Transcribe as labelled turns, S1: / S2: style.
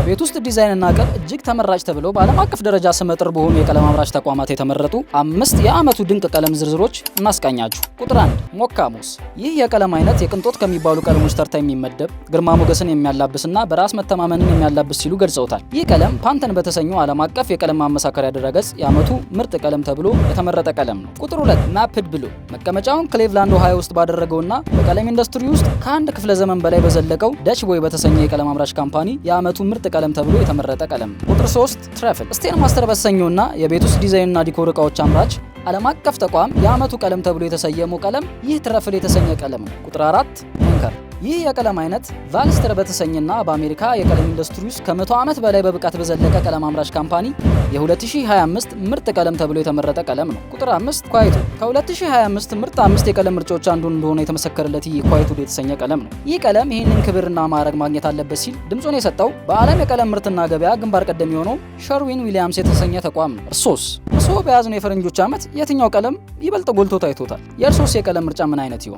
S1: ለቤት ውስጥ ዲዛይንና ቅብ እጅግ ተመራጭ ተብለው በዓለም አቀፍ ደረጃ ስመጥር በሆኑ የቀለም አምራች ተቋማት የተመረጡ 5 የዓመቱ ድንቅ ቀለም ዝርዝሮች እናስቃኛችሁ። ቁጥር 1 ሞካሙስ። ይህ የቀለም አይነት የቅንጦት ከሚባሉ ቀለሞች ተርታ የሚመደብ ግርማ ሞገስን የሚያላብስና በራስ መተማመንን የሚያላብስ ሲሉ ገልጸውታል። ይህ ቀለም ፓንተን በተሰኘው ዓለም አቀፍ የቀለም ማመሳከሪያ ድረገጽ የዓመቱ ምርጥ ቀለም ተብሎ የተመረጠ ቀለም ነው። ቁጥር 2 ማፕድ ብሉ። መቀመጫውን ክሌቭላንድ ኦሃዮ ውስጥ ባደረገውና በቀለም ኢንዱስትሪ ውስጥ ከአንድ ክፍለ ዘመን በላይ በዘለቀው ደች ቦይ በተሰኘ የቀለም አምራች ካምፓኒ የዓመቱ ምርጥ ቀለም ተብሎ የተመረጠ ቀለም ነው። ቁጥር 3 ትረፍል። ስቴን ማስተር በተሰኘውና የቤት ውስጥ ዲዛይንና ዲኮር እቃዎች አምራች ዓለም አቀፍ ተቋም የዓመቱ ቀለም ተብሎ የተሰየመው ቀለም ይህ ትረፍል የተሰኘ ቀለም ነው። ቁጥር 4 አንከር። ይህ የቀለም አይነት ቫልስተር በተሰኘና በአሜሪካ የቀለም ኢንዱስትሪ ውስጥ ከ100 ዓመት በላይ በብቃት በዘለቀ ቀለም አምራች ካምፓኒ የ2025 ምርጥ ቀለም ተብሎ የተመረጠ ቀለም ነው። ቁጥር 5 ኳይቱ። ከ2025 ምርጥ 5 የቀለም ምርጫዎች አንዱ እንደሆነ የተመሰከረለት ይህ ኳይቱ የተሰኘ ቀለም ነው። ይህ ቀለም ይህንን ክብርና ማዕረግ ማግኘት አለበት ሲል ድምጹን የሰጠው በዓለም የቀለም ምርትና ገበያ ግንባር ቀደም የሆነው ሸርዊን ዊሊያምስ የተሰኘ ተቋም ነው። እርሶ በያዝነው የፈረንጆች ዓመት የትኛው ቀለም ይበልጥ ጎልቶ ታይቶታል? የእርሶስ የቀለም ምርጫ ምን አይነት ይሆን?